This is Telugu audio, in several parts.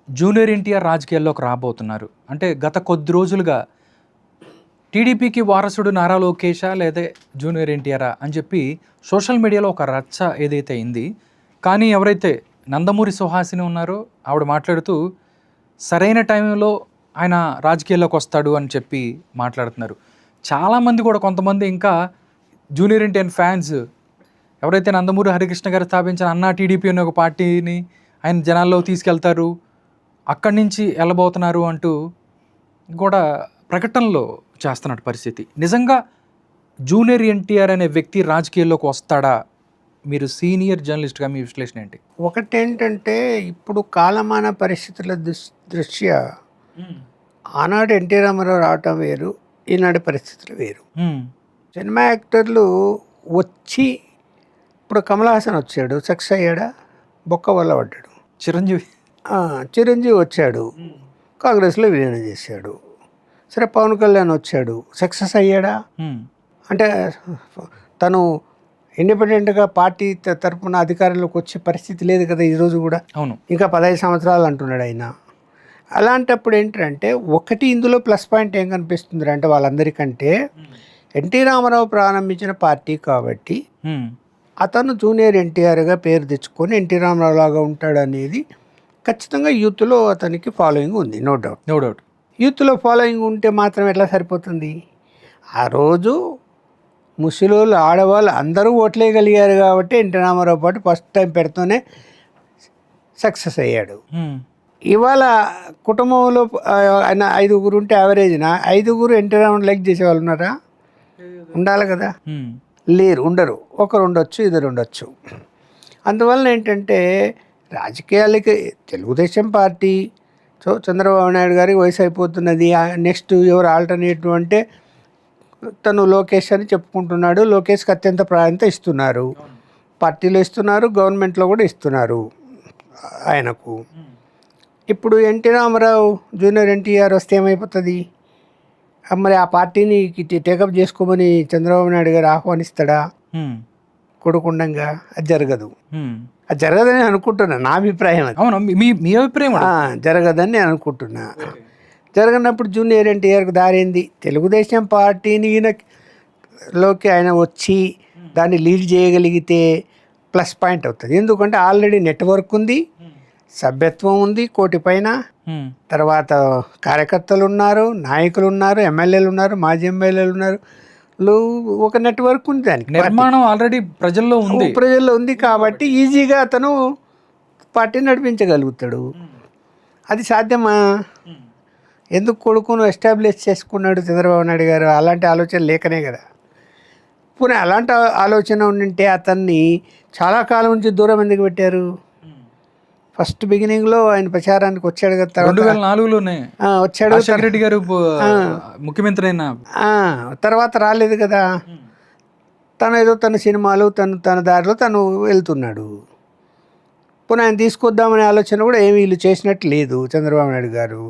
జూనియర్ ఎన్టీఆర్ రాజకీయాల్లోకి రాబోతున్నారు. అంటే గత కొద్ది రోజులుగా టీడీపీకి వారసుడు నారా లోకేషా లేదా జూనియర్ ఎన్టీఆరా అని చెప్పి సోషల్ మీడియాలో ఒక రచ్చ ఏదైతే అయింది. కానీ ఎవరైతే నందమూరి సుహాసిని ఉన్నారో ఆవిడ మాట్లాడుతూ సరైన టైంలో ఆయన రాజకీయాల్లోకి వస్తాడు అని చెప్పి మాట్లాడుతున్నారు. చాలామంది కూడా కొంతమంది ఇంకా జూనియర్ ఎన్టీఆర్ ఫ్యాన్స్ ఎవరైతే నందమూరి హరికృష్ణ గారు స్థాపించిన అన్నా టీడీపీ అనే ఒక పార్టీని ఆయన జనాల్లో తీసుకెళ్తారు, అక్కడి నుంచి వెళ్ళబోతున్నారు అంటూ కూడా ప్రకటనలో చేస్తున్నట్టు పరిస్థితి. నిజంగా జూనియర్ ఎన్టీఆర్ అనే వ్యక్తి రాజకీయాల్లోకి వస్తాడా? మీరు సీనియర్ జర్నలిస్ట్గా మీ విశ్లేషణ ఏంటి? ఒకటేంటంటే ఇప్పుడు కాలమాన పరిస్థితుల దృష్ట్యా ఆనాడు ఎన్టీ రామారావు రావటం వేరు, ఈనాడు పరిస్థితులు వేరు. సినిమా యాక్టర్లు వచ్చి ఇప్పుడు కమల్ హాసన్ వచ్చాడు, సక్సెస్ అయ్యాడా? బొక్క వల్ల పడ్డాడు. చిరంజీవి వచ్చాడు, కాంగ్రెస్లో విలీనం చేశాడు. సరే, పవన్ కళ్యాణ్ వచ్చాడు, సక్సెస్ అయ్యాడా? అంటే తను ఇండిపెండెంట్గా పార్టీ తరఫున అధికారంలోకి వచ్చే పరిస్థితి లేదు కదా ఈరోజు కూడా. అవును, ఇంకా 15 సంవత్సరాలు అంటున్నాడు ఆయన. అలాంటప్పుడు ఏంటంటే ఒకటి ఇందులో ప్లస్ పాయింట్ ఏం కనిపిస్తుంది అంటే వాళ్ళందరికంటే ఎన్టీ రామారావు ప్రారంభించిన పార్టీ కాబట్టి అతను జూనియర్ ఎన్టీఆర్గా పేరు తెచ్చుకొని ఎన్టీ రామారావు లాగా ఉంటాడు అనేది ఖచ్చితంగా యూత్లో అతనికి ఫాలోయింగ్ ఉంది. No doubt. యూత్లో ఫాలోయింగ్ ఉంటే మాత్రం ఎట్లా సరిపోతుంది? ఆ రోజు ముసలోళ్ళు, ఆడవాళ్ళు అందరూ ఓట్లేయగలిగారు కాబట్టి ఎన్టీ రామారావు పాటు ఫస్ట్ టైం పెడుతూనే సక్సెస్ అయ్యాడు. ఇవాళ కుటుంబంలో ఆయన 5గురు ఉంటే యావరేజ్న 5గురు ఎన్టీ రామారావు లైక్ చేసేవాళ్ళు ఉన్నారా? ఉండాలి కదా, లేరు, ఉండరు. ఒకరు ఉండొచ్చు, ఇద్దరు ఉండొచ్చు. అందువలన ఏంటంటే రాజకీయాలకి తెలుగుదేశం పార్టీ, సో చంద్రబాబు నాయుడు గారికి వయసు అయిపోతున్నది, నెక్స్ట్ ఎవరు ఆల్టర్నేటివ్ అంటే తను లోకేష్ అని చెప్పుకుంటున్నాడు. లోకేష్కి అత్యంత ప్రాధాన్యత ఇస్తున్నారు, పార్టీలో ఇస్తున్నారు, గవర్నమెంట్లో కూడా ఇస్తున్నారు ఆయనకు. ఇప్పుడు ఎన్టీ రామారావు జూనియర్ ఎన్టీఆర్ వస్తే ఏమైపోతుంది? మరి ఆ పార్టీని టేకప్ చేసుకోమని చంద్రబాబు నాయుడు గారు ఆహ్వానిస్తాడా? కొడుకుండంగా అది జరగదు. అది జరగదని అనుకుంటున్నా, నా అభిప్రాయం అది. అవును, మీ అభిప్రాయం? జరగదని నేను అనుకుంటున్నా. జరగనప్పుడు జూనియర్ ఎన్టీఆర్కి దారేంది? తెలుగుదేశం పార్టీని లోకి ఆయన వచ్చి దాన్ని లీడ్ చేయగలిగితే ప్లస్ పాయింట్ అవుతుంది. ఎందుకంటే ఆల్రెడీ నెట్వర్క్ ఉంది, సభ్యత్వం ఉంది, 1 కోటి పైన. తర్వాత కార్యకర్తలు ఉన్నారు, నాయకులు ఉన్నారు, ఎమ్మెల్యేలు ఉన్నారు, మాజీ ఎమ్మెల్యేలు ఉన్నారు. ఒక నెట్వర్క్ ఉంది, దానికి నిర్మాణం ఆల్రెడీ ప్రజల్లో ఉంది కాబట్టి ఈజీగా అతను పార్టీ నడిపించగలుగుతాడు. అది సాధ్యమా? ఎందుకు కొడుకును ఎస్టాబ్లిష్ చేసుకున్నాడు చంద్రబాబు నాయుడు గారు? అలాంటి ఆలోచన లేకనే కదా. పోనీ అలాంటి ఆలోచన ఉండింటే అతన్ని చాలా కాలం నుంచి దూరం ఎందుకు పెట్టారు? ఫస్ట్ బిగినింగ్లో ఆయన ప్రచారానికి వచ్చాడు కదా, 2004లోనే వచ్చాడు, రెడ్డి గారు ముఖ్యమంత్రి అయిన తర్వాత రాలేదు కదా. తన సినిమాలు, తన దారిలో తను వెళ్తున్నాడు. పోనీ ఆయన తీసుకొద్దామనే ఆలోచన కూడా ఏమీ వీళ్ళు చేసినట్టు లేదు చంద్రబాబు నాయుడు గారు.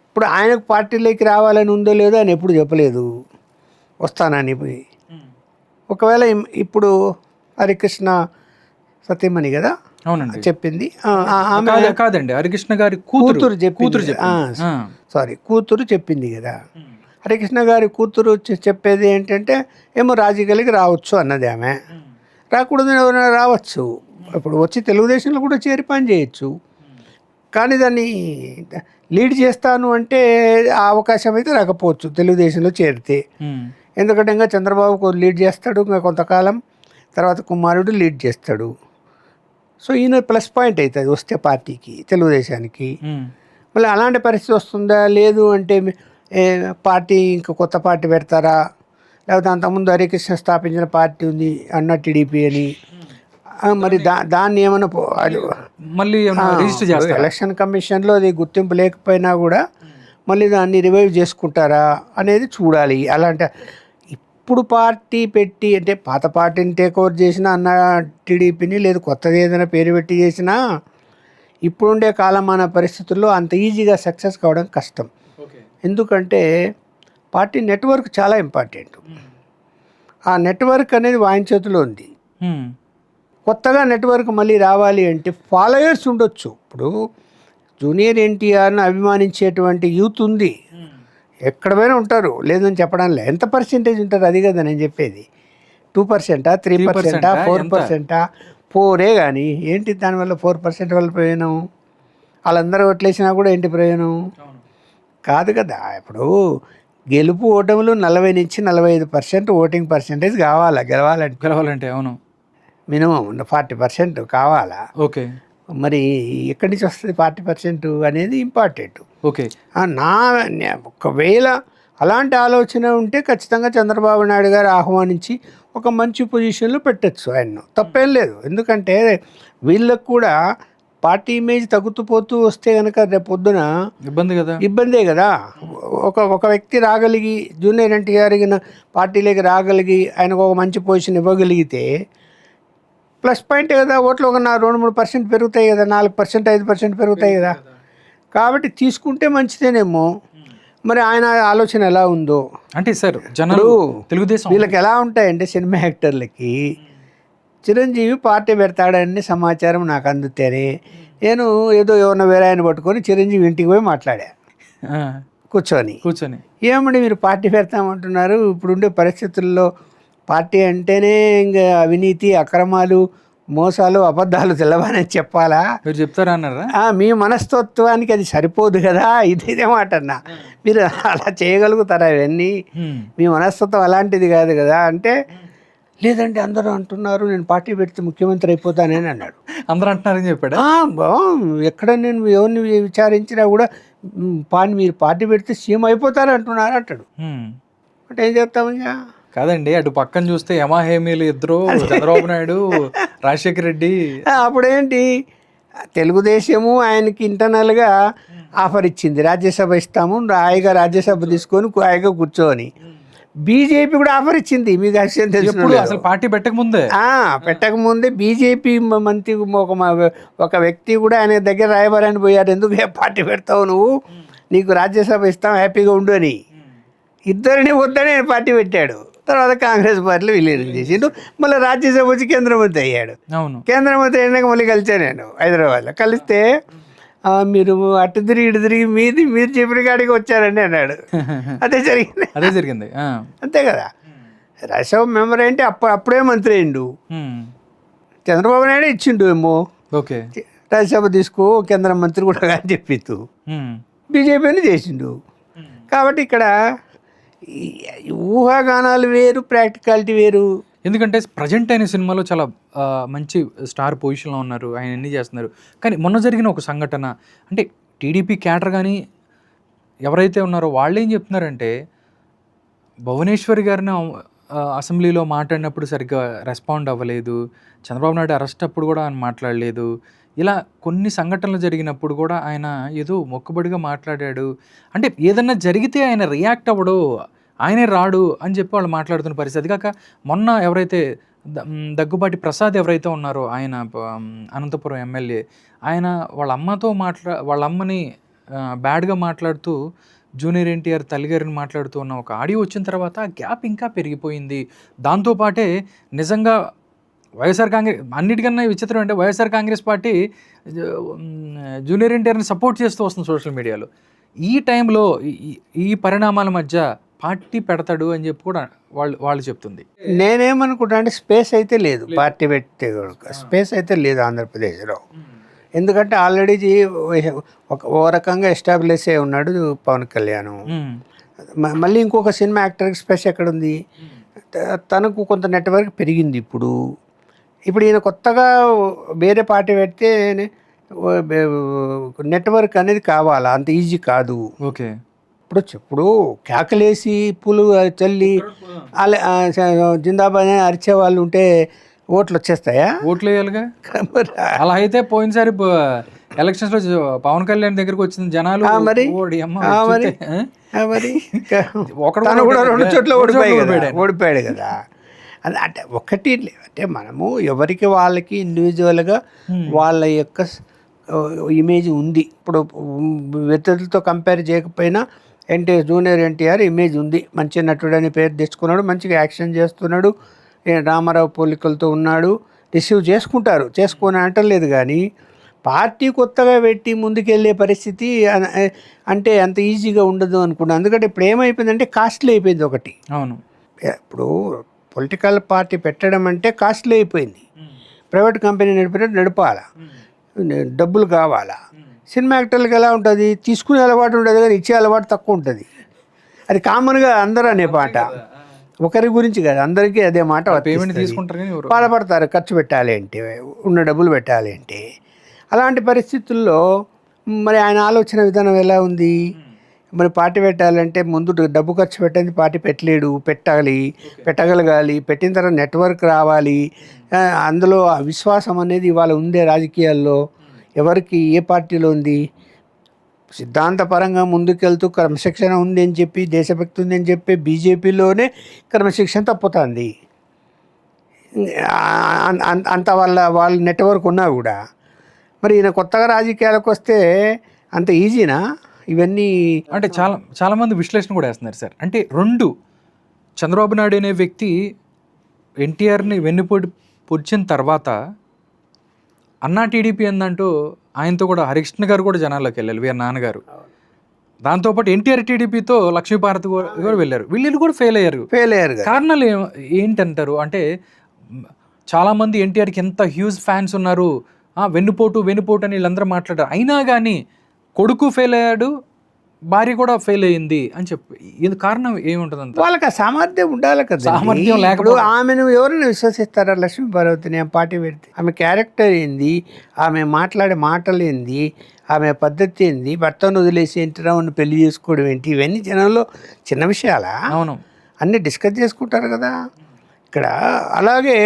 ఇప్పుడు ఆయనకు పార్టీలోకి రావాలని ఉందో లేదో ఆయన ఎప్పుడు చెప్పలేదు వస్తానని. ఒకవేళ ఇప్పుడు హరికృష్ణ సత్యమణి కదా చెప్పింది, కాదండి, హరికృష్ణ గారి కూతురు చెప్పింది కదా. హరికృష్ణ గారి కూతురు చెప్పేది ఏంటంటే ఏమో రాజకీయాలకి రావచ్చు అన్నది ఆమె. రాకూడదు, ఎవరైనా రావచ్చు. ఇప్పుడు వచ్చి తెలుగుదేశంలో కూడా చేరి పని చేయొచ్చు. కానీ దాన్ని లీడ్ చేస్తాను అంటే ఆ అవకాశం అయితే రాకపోవచ్చు తెలుగుదేశంలో చేరితే. ఎందుకంటే ఇంకా చంద్రబాబు లీడ్ చేస్తాడు, ఇంకా కొంతకాలం తర్వాత కుమారుడు లీడ్ చేస్తాడు. సో ఈయన ప్లస్ పాయింట్ అవుతుంది వస్తే పార్టీకి, తెలుగుదేశానికి. మళ్ళీ అలాంటి పరిస్థితి వస్తుందా? లేదు అంటే పార్టీ ఇంకా కొత్త పార్టీ పెడతారా? లేకపోతే అంతకుముందు హరికృష్ణ స్థాపించిన పార్టీ ఉంది అన్నా టీడీపీ అని, మరి దాన్ని ఏమైనా మళ్ళీ ఎలక్షన్ కమిషన్లో అది గుర్తింపు లేకపోయినా కూడా మళ్ళీ దాన్ని రివైవ్ చేసుకుంటారా అనేది చూడాలి. అలాంటి ఇప్పుడు పార్టీ పెట్టి అంటే పాత పార్టీని టేక్ ఓవర్ చేసినా అన్న టీడీపీని, లేదు కొత్తది ఏదైనా పేరు పెట్టి చేసినా ఇప్పుడుండే కాలమాన పరిస్థితుల్లో అంత ఈజీగా సక్సెస్ కావడం కష్టం. ఎందుకంటే పార్టీ నెట్వర్క్ చాలా ఇంపార్టెంట్. ఆ నెట్వర్క్ అనేది ఆయన చేతిలో ఉంది. కొత్తగా నెట్వర్క్ మళ్ళీ రావాలి అంటే ఫాలోయర్స్ ఉండొచ్చు. ఇప్పుడు జూనియర్ ఎన్టీఆర్ను అభిమానించేటువంటి యూత్ ఉంది, ఎక్కడ పోయినా ఉంటారు, లేదని చెప్పడం లేదు. ఎంత పర్సెంటేజ్ ఉంటారు అది కదా నేను చెప్పేది. 2%, 3%, 4%, 4 కానీ ఏంటి దానివల్ల 4% వల్ల ప్రయోజనం? వాళ్ళందరూ ఓట్లేసినా కూడా ఏంటి ప్రయోజనం? కాదు కదా. ఇప్పుడు గెలుపు ఓటములు 40 నుంచి 45% ఓటింగ్ పర్సెంటేజ్ కావాలా గెలవాలంటే? అవును, మినిమం 40% కావాలా. ఓకే, మరి ఎక్కడి నుంచి వస్తుంది 40% అనేది ఇంపార్టెంట్. ఓకే. ఒకవేళ అలాంటి ఆలోచన ఉంటే ఖచ్చితంగా చంద్రబాబు నాయుడు గారు ఆహ్వానించి ఒక మంచి పొజిషన్లో పెట్టచ్చు ఆయన్ను, తప్పేం లేదు. ఎందుకంటే వీళ్ళకు కూడా పార్టీ ఇమేజ్ తగ్గుతూ పోతూ వస్తే కనుక రేపు పొద్దున ఇబ్బందే కదా. ఒక వ్యక్తి రాగలిగి జూనియర్ ఎన్టీఆర్ పార్టీలోకి రాగలిగి ఆయనకు ఒక మంచి పొజిషన్ ఇవ్వగలిగితే ప్లస్ పాయింట్ కదా. ఓట్లు ఒక 2-3% పెరుగుతాయి కదా, 4%, 5% పెరుగుతాయి కదా. కాబట్టి తీసుకుంటే మంచిదేనేమో. మరి ఆయన ఆలోచన ఎలా ఉందో అంటే సార్, జనాలు తెలుగుదేశం వీళ్ళకి ఎలా ఉంటాయంటే సినిమా యాక్టర్లకి చిరంజీవి పార్టీ పెడతాడని సమాచారం నాకు అందుతేనే నేను ఏదో ఎవరిన వేరే ఆయన పట్టుకొని చిరంజీవి ఇంటికి పోయి మాట్లాడా కూర్చొని ఏమండి మీరు పార్టీ పెడతామంటున్నారు, ఇప్పుడుండే పరిస్థితుల్లో పార్టీ అంటేనే ఇంకా అవినీతి, అక్రమాలు, మోసాలు, అబద్ధాలు తెల్లవని చెప్పాలా? మీరు చెప్తారా అన్నారా? మీ మనస్తత్వానికి అది సరిపోదు కదా. ఇదే మాట అన్నా. మీరు అలా చేయగలుగుతారా? ఇవన్నీ మీ మనస్తత్వం అలాంటిది కాదు కదా. అంటే లేదండి అందరూ అంటున్నారు నేను పార్టీ పెడితే ముఖ్యమంత్రి అయిపోతానని అన్నాడు. అందరూ అంటున్నారని చెప్పాడు. ఎక్కడ నేను ఎవరిని విచారించినా కూడా మీరు పార్టీ పెడితే సీఎం అయిపోతారు అంటున్నారు అంటాడు. అంటే ఏం చెప్తాము ఇంకా? కాదండి, అటు పక్కన చూస్తే యమాహేమీలు ఇద్దరు, చంద్రబాబు నాయుడు, రాజశేఖర రెడ్డి. అప్పుడేంటి తెలుగుదేశము ఆయనకి ఇంటర్నల్గా ఆఫర్ ఇచ్చింది, రాజ్యసభ ఇస్తాము, హాయిగా రాజ్యసభ తీసుకొని హాయిగా కూర్చోని. బీజేపీ కూడా ఆఫర్ ఇచ్చింది, మీకు విషయం తెలుసు. అసలు పార్టీ పెట్టకముందే బీజేపీ మంత్రి ఒక వ్యక్తి కూడా ఆయన దగ్గర రాయబారాన్ని పోయారు, ఎందుకు పార్టీ పెడతావు నువ్వు, నీకు రాజ్యసభ ఇస్తాం హ్యాపీగా ఉండు అని. ఇద్దరిని వద్దని ఆయన పార్టీ పెట్టాడు. తర్వాత కాంగ్రెస్ పార్టీలో విలీనం చేసిండు. మళ్ళీ రాజ్యసభ వచ్చి కేంద్ర మంత్రి అయ్యాడు. కేంద్ర మంత్రి అయినాక మళ్ళీ కలిసాను నేను హైదరాబాద్లో. కలిస్తే మీరు అటు తిరిగి ఇటు తిరిగి మీరు చెప్పిన కాడికి వచ్చారండి అన్నాడు. అదే జరిగింది. అంతే కదా. రాజ్యసభ మెంబర్ అంటే అప్పుడే మంత్రి అయిండు. చంద్రబాబు నాయుడు ఇచ్చిండు ఏమో, రాజ్యసభ తీసుకో కేంద్ర మంత్రి కూడా అని చెప్పిస్తూ బీజేపీని చేసిండు. కాబట్టి ఇక్కడ ఊహాగానాలు వేరు, ప్రాక్టికాలిటీ వేరు. ఎందుకంటే ప్రజెంట్ అయిన సినిమాలో చాలా మంచి స్టార్ పొజిషన్లో ఉన్నారు, ఆయన ఎన్ని చేస్తున్నారు. కానీ మొన్న జరిగిన ఒక సంఘటన అంటే టీడీపీ క్యాడర్ కానీ ఎవరైతే ఉన్నారో వాళ్ళు ఏం చెప్తున్నారంటే, భువనేశ్వరి గారిని అసెంబ్లీలో మాట్లాడినప్పుడు సరిగ్గా రెస్పాండ్ అవ్వలేదు, చంద్రబాబు నాయుడు అరెస్ట్ అప్పుడు కూడా ఆయన మాట్లాడలేదు, ఇలా కొన్ని సంఘటనలు జరిగినప్పుడు కూడా ఆయన ఏదో మొక్కుబడిగా మాట్లాడాడు. అంటే ఏదన్నా జరిగితే ఆయన రియాక్ట్ అవ్వడు, ఆయనే రాడు అని చెప్పి వాళ్ళు మాట్లాడుతున్న పరిస్థితి. కాక మొన్న ఎవరైతే దగ్గుబాటి ప్రసాద్ ఎవరైతే ఉన్నారో ఆయన అనంతపురం ఎమ్మెల్యే, ఆయన వాళ్ళ అమ్మని బ్యాడ్గా మాట్లాడుతూ జూనియర్ ఎన్టీఆర్ తల్లిగారిని మాట్లాడుతూ ఉన్న ఒక ఆడియో వచ్చిన తర్వాత గ్యాప్ ఇంకా పెరిగిపోయింది. దాంతోపాటే నిజంగా వైఎస్ఆర్ కాంగ్రెస్ అన్నిటికన్నా విచిత్రం అంటే వైఎస్ఆర్ కాంగ్రెస్ పార్టీ జూనియర్ ఎన్టీఆర్ని సపోర్ట్ చేస్తూ వస్తుంది సోషల్ మీడియాలో. ఈ టైంలో ఈ పరిణామాల మధ్య పార్టీ పెడతాడు అని చెప్పి కూడా వాళ్ళు చెప్తుంది. నేనేమనుకుంటా అంటే స్పేస్ అయితే లేదు, పార్టీ పెట్టే స్పేస్ అయితే లేదు ఆంధ్రప్రదేశ్లో. ఎందుకంటే ఆల్రెడీ ఓ రకంగా ఎస్టాబ్లిష్ అయి ఉన్నాడు పవన్ కళ్యాణ్. మళ్ళీ ఇంకొక సినిమా యాక్టర్కి స్పేస్ ఎక్కడుంది? తనకు కొంత నెట్వర్క్ పెరిగింది. ఇప్పుడు ఈయన కొత్తగా వేరే పార్టీ పెడితే నెట్వర్క్ అనేది కావాలా, అంత ఈజీ కాదు. ఓకే, ఇప్పుడు కేకలేసి పూలు చల్లి జిందాబాద్ అరిచే వాళ్ళు ఉంటే ఓట్లు వచ్చేస్తాయా? ఓట్లు వేయాలిగా. అలా అయితే పోయినసారి ఎలక్షన్స్ లో పవన్ కళ్యాణ్ దగ్గరకు వచ్చిన జనాలు మరి కూడా 2 చోట్ల ఓడిపోయాడు కదా. అంటే ఒకటి అంటే మనము ఎవరికి వాళ్ళకి ఇండివిజువల్గా వాళ్ళ యొక్క ఇమేజ్ ఉంది. ఇప్పుడు వ్యక్తులతో కంపేర్ చేయకపోయినా జూనియర్ ఎన్టీఆర్ ఇమేజ్ ఉంది, మంచి నటుడు అని పేరు తెచ్చుకున్నాడు, మంచిగా యాక్షన్ చేస్తున్నాడు, రామారావు పోలికలతో ఉన్నాడు, రిసీవ్ చేసుకుంటారు, చేసుకొని అంటలేదు. కానీ పార్టీ కొత్తగా పెట్టి ముందుకెళ్ళే పరిస్థితి అంటే అంత ఈజీగా ఉండదు అనుకున్నాను. ఎందుకంటే ఇప్పుడు ఏమైపోయిందంటే కాస్ట్లీ అయిపోయింది ఒకటి. అవును. ఇప్పుడు పొలిటికల్ పార్టీ పెట్టడం అంటే కాస్ట్లీ అయిపోయింది. ప్రైవేట్ కంపెనీ నడపాలా, డబ్బులు కావాలా. సినిమా యాక్టర్లకు ఎలా ఉంటుంది, తీసుకునే అలవాటు ఉంటుంది కానీ ఇచ్చే అలవాటు తక్కువ ఉంటుంది. అది కామన్గా అందరూ అనే మాట, ఒకరి గురించి కాదు, అందరికీ అదే మాట బాధపడతారు. ఖర్చు పెట్టాలి అంటే, ఉన్న డబ్బులు పెట్టాలి అంటే. అలాంటి పరిస్థితుల్లో మరి ఆయన ఆలోచన విధానం ఎలా ఉంది? మరి పార్టీ పెట్టాలంటే ముందు డబ్బు ఖర్చు పెట్టింది పార్టీ పెట్టలేడు, పెట్టగలగాలి, పెట్టిన తర్వాత నెట్వర్క్ రావాలి. అందులో ఆ విశ్వాసం అనేది ఇవాళ ఉందే రాజకీయాల్లో ఎవరికి, ఏ పార్టీలో ఉంది? సిద్ధాంతపరంగా ముందుకెళ్తూ క్రమశిక్షణ ఉంది అని చెప్పి, దేశభక్తి ఉంది అని చెప్పి బీజేపీలోనే క్రమశిక్షణ తప్పుతుంది. అంత వాళ్ళ నెట్వర్క్ ఉన్నా కూడా మరి ఈయన కొత్తగా రాజకీయాలకు వస్తే అంత ఈజీనా ఇవన్నీ? అంటే చాలామంది విశ్లేషణ కూడా వేస్తున్నారు సార్. అంటే రెండు, చంద్రబాబు నాయుడు అనే వ్యక్తి ఎన్టీఆర్ని పొడిచిన తర్వాత అన్నా టీడీపీ ఏందంటూ ఆయనతో కూడా హరికృష్ణ గారు కూడా జనాల్లోకి వెళ్ళారు, వీరి నాన్నగారు. దాంతోపాటు ఎన్టీఆర్ టీడీపీతో లక్ష్మీపార్వతి కూడా వెళ్ళారు. వీళ్ళు కూడా ఫెయిల్ అయ్యారు. కారణాలు ఏంటంటారు? అంటే చాలామంది ఎన్టీఆర్కి ఎంత హ్యూజ్ ఫ్యాన్స్ ఉన్నారు, వెన్నుపోటు అని వీళ్ళందరూ మాట్లాడారు. అయినా కానీ కొడుకు ఫెయిల్ అయ్యాడు, భార్య కూడా ఫెయిల్ అయ్యింది అని చెప్పి. ఇది కారణం ఏముంటుంది? వాళ్ళకి ఆ సామర్థ్యం ఉండాలి కదా. సామర్థ్యం లేకపోతే ఆమెను ఎవరైనా విశ్వసిస్తారా? లక్ష్మీపార్వతిని పార్టీ పెడితే ఆమె క్యారెక్టర్ ఏంది, ఆమె మాట్లాడే మాటలు ఏంది, ఆమె పద్ధతి ఏంది, భర్తను వదిలేసి ఎన్టీరావుని పెళ్లి చేసుకోవడం ఏంటి, ఇవన్నీ జనంలో చిన్న విషయాలా? అవును, అన్నీ డిస్కస్ చేసుకుంటారు కదా ఇక్కడ. అలాగే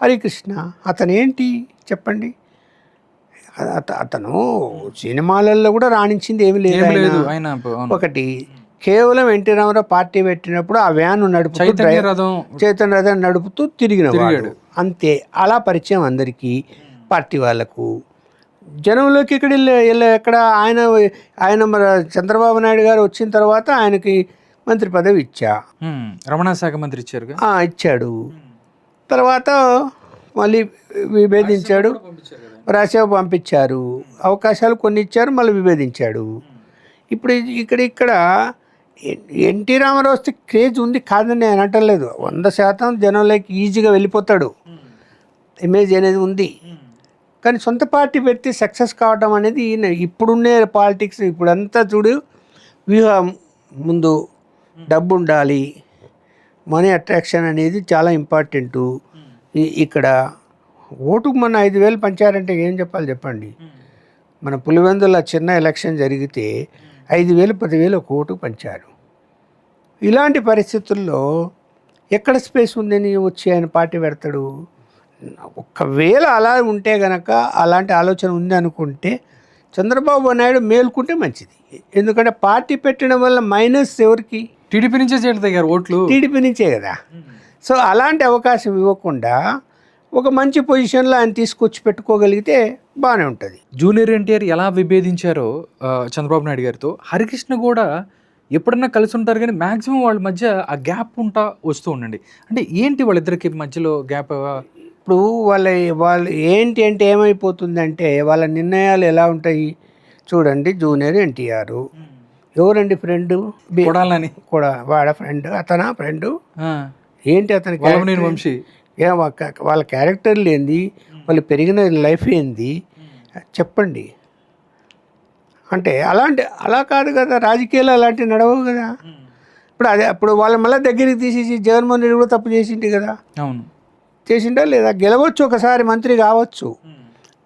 హరికృష్ణ, అతను ఏంటి చెప్పండి? అతను సినిమాలలో కూడా రాణించింది ఏమి లేదు. ఒకటి, కేవలం ఎన్టీ రామారావు పార్టీ పెట్టినప్పుడు ఆ వ్యాన్ నడుపుతూ, చైతన్య రథం నడుపుతూ తిరిగినవాడు అంతే. అలా పరిచయం అందరికీ, పార్టీ వాళ్ళకు, జనంలోకి. ఎక్కడ ఆయన మరి చంద్రబాబు నాయుడు గారు వచ్చిన తర్వాత ఆయనకి మంత్రి పదవి రవాణా శాఖ మంత్రి ఇచ్చాడు. తర్వాత మళ్ళీ విభేదించాడు, రాజ్యసభ పంపించారు, అవకాశాలు కొన్ని ఇచ్చారు, మళ్ళీ విభేదించాడు. ఇప్పుడు ఇక్కడ ఎన్టీ రామారావు వస్తే క్రేజ్ ఉంది కాదని నేను అనటలేదు. 100% జనంలోకి ఈజీగా వెళ్ళిపోతాడు, ఇమేజ్ అనేది ఉంది. కానీ సొంత పార్టీ పెడితే సక్సెస్ కావడం అనేది ఇప్పుడున్నే పాలిటిక్స్, ఇప్పుడంతా చూడు, వ్యూహం ముందు డబ్బు ఉండాలి, మనీ అట్రాక్షన్ అనేది చాలా ఇంపార్టెంటు. ఇక్కడ ఓటుకు మన 5,000 పంచారంటే ఏం చెప్పండి. మన పులివెందుల చిన్న ఎలక్షన్ జరిగితే 5,000, 10,000 ఒక ఓటు పంచారు. ఇలాంటి పరిస్థితుల్లో ఎక్కడ స్పేస్ ఉందని వచ్చి ఆయన పార్టీ పెడతాడు? ఒకవేళ అలా ఉంటే గనక, అలాంటి ఆలోచన ఉంది అనుకుంటే చంద్రబాబు నాయుడు మేల్కుంటే మంచిది. ఎందుకంటే పార్టీ పెట్టడం వల్ల మైనస్ ఎవరికి? టీడీపీ నుంచే చేరుతాయి ఓట్లు, టీడీపీ నుంచే కదా. సో అలాంటి అవకాశం ఇవ్వకుండా ఒక మంచి పొజిషన్లో ఆయన తీసుకొచ్చి పెట్టుకోగలిగితే బాగానే ఉంటుంది. జూనియర్ ఎన్టీఆర్ ఎలా విభేదించారో చంద్రబాబు నాయుడు గారితో, హరికృష్ణ కూడా ఎప్పుడన్నా కలిసి ఉంటారు కానీ మ్యాక్సిమం వాళ్ళ మధ్య ఆ గ్యాప్ వస్తూ ఉండండి. అంటే ఏంటి వాళ్ళిద్దరికి మధ్యలో గ్యాప్? ఇప్పుడు వాళ్ళు ఏంటి అంటే ఏమైపోతుందంటే వాళ్ళ నిర్ణయాలు ఎలా ఉంటాయి చూడండి. జూనియర్ ఎన్టీఆర్ ఎవరండి ఫ్రెండ్? కూడా వాడ ఫ్రెండ్, అతనా ఫ్రెండ్ ఏంటి? అతని వంశీ. వాళ్ళ క్యారెక్టర్లు ఏంది, వాళ్ళు పెరిగిన లైఫ్ ఏంది చెప్పండి. అంటే అలా కాదు కదా, రాజకీయాలు అలాంటివి నడవవు కదా. ఇప్పుడు వాళ్ళు మళ్ళీ దగ్గరికి తీసేసి జగన్మోహన్ రెడ్డి కూడా తప్పు చేసిండు కదా. అవును, చేసిండా లేదా? గెలవచ్చు, ఒకసారి మంత్రి కావచ్చు,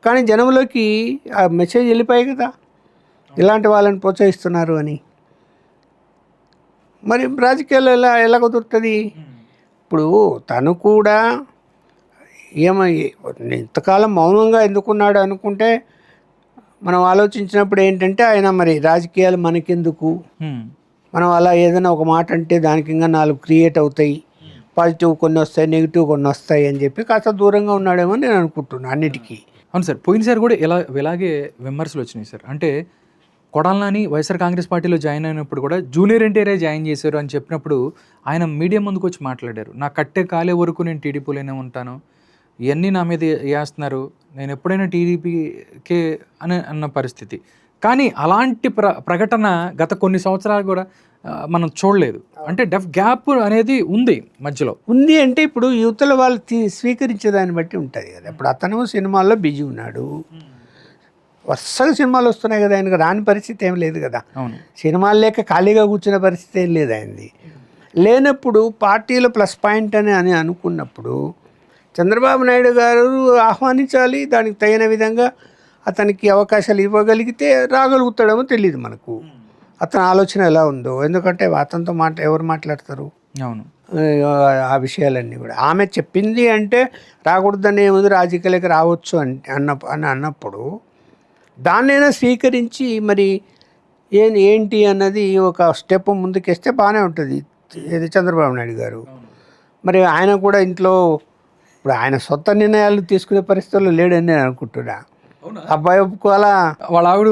కానీ జనంలోకి ఆ మెసేజ్ వెళ్ళిపోయాయి కదా, ఇలాంటి వాళ్ళని ప్రోత్సహిస్తున్నారు అని. మరి రాజకీయాలు ఎలా కుదురుతుంది? ఇప్పుడు తను కూడా ఇంతకాలం మౌనంగా ఎందుకున్నాడు అనుకుంటే, మనం ఆలోచించినప్పుడు ఏంటంటే ఆయన మరి రాజకీయాలు మనకెందుకు, మనం అలా ఏదైనా ఒక మాట అంటే దానికి ఇంకా 4 క్రియేట్ అవుతాయి, పాజిటివ్ కొన్ని వస్తాయి, నెగిటివ్ కొన్ని వస్తాయి అని చెప్పి కాస్త దూరంగా ఉన్నాడేమో నేను అనుకుంటున్నాను అన్నిటికీ. అవును సార్, పోయినసారి కూడా ఇలాగే విమర్శలు వచ్చినాయి సార్. అంటే కొడాలి నాని వైఎస్ఆర్ కాంగ్రెస్ పార్టీలో జాయిన్ అయినప్పుడు కూడా జూనియర్ ఎన్టీఆర్ జాయిన్ చేశారు అని చెప్పినప్పుడు ఆయన మీడియా ముందుకు వచ్చి మాట్లాడారు, నా కట్టే కాలే వరకు నేను టీడీపీలోనే ఉంటాను, ఇవన్నీ నా మీద వేస్తున్నారు, నేను ఎప్పుడైనా టీడీపీకే అని అన్న పరిస్థితి. కానీ అలాంటి ప్రకటన గత కొన్ని సంవత్సరాలు కూడా మనం చూడలేదు. అంటే గ్యాప్ అనేది ఉంది మధ్యలో. ఉంది అంటే ఇప్పుడు యువతల వాళ్ళు స్వీకరించే దాన్ని బట్టి ఉంటుంది కదా. ఇప్పుడు అతను సినిమాల్లో బిజీ ఉన్నాడు, వరుసగా సినిమాలు వస్తున్నాయి కదా, ఆయనకు రాని పరిస్థితి ఏం లేదు కదా. అవును, సినిమాలు లేక ఖాళీగా కూర్చునే పరిస్థితి ఏం లేదు ఆయనది. లేనప్పుడు పార్టీలో ప్లస్ పాయింట్ అని అనుకున్నప్పుడు చంద్రబాబు నాయుడు గారు ఆహ్వానించాలి, దానికి తగిన విధంగా అతనికి అవకాశాలు ఇవ్వగలిగితే రాగలుగుతాడేమో తెలియదు మనకు. అతని ఆలోచన ఎలా ఉందో, ఎందుకంటే అతనితో ఎవరు మాట్లాడతారు. అవును, ఆ విషయాలన్నీ కూడా ఆమె చెప్పింది అంటే రాకూడదని ఏముంది, రాజకీయాలకు రావచ్చు అన్నప్పుడు దాన్నైనా స్వీకరించి మరి ఏంటి అన్నది ఒక స్టెప్ ముందుకేస్తే బాగానే ఉంటుంది. ఇది చంద్రబాబు నాయుడు గారు మరి ఆయన కూడా ఇంట్లో ఇప్పుడు ఆయన సొంత నిర్ణయాలు తీసుకునే పరిస్థితుల్లో లేడని నేను అనుకుంటున్నా. అబ్బాయి ఒప్పుకోవాలా, వాళ్ళ ఆవిడ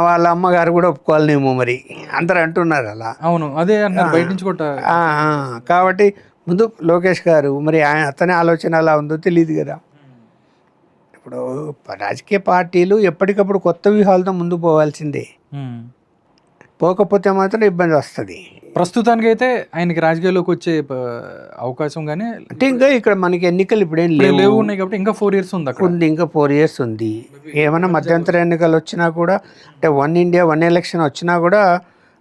వాళ్ళ అమ్మగారు కూడా ఒప్పుకోవాలనేమో మరి అందరు అంటున్నారు అలా. అవును, అదే అన్నారు బయట నుంచి కూడా. కాబట్టి ముందు లోకేష్ గారు మరి అతని ఆలోచన అలా ఉందో తెలియదు కదా. ఇప్పుడు రాజకీయ పార్టీలు ఎప్పటికప్పుడు కొత్త వ్యూహాలతో ముందు పోవాల్సిందే, పోకపోతే మాత్రం ఇబ్బంది వస్తుంది. ప్రస్తుతానికి అయితే ఆయనకి రాజకీయాల్లోకి వచ్చే అవకాశం కానీ అంటే ఇంకా ఇక్కడ మనకి ఎన్నికలు ఇప్పుడేం లేవు ఉన్నాయి కాబట్టి ఇంకా 4 years ఉంది అక్కడ. ఉంది, ఇంకా 4 years ఉంది. ఏమైనా మధ్యంతర ఎన్నికలు వచ్చినా కూడా, అంటే 1 India 1 election వచ్చినా కూడా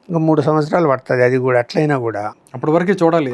ఇంకా 3 సంవత్సరాలు పడుతుంది. అది కూడా అట్లయినా కూడా అప్పటి వరకే చూడాలి.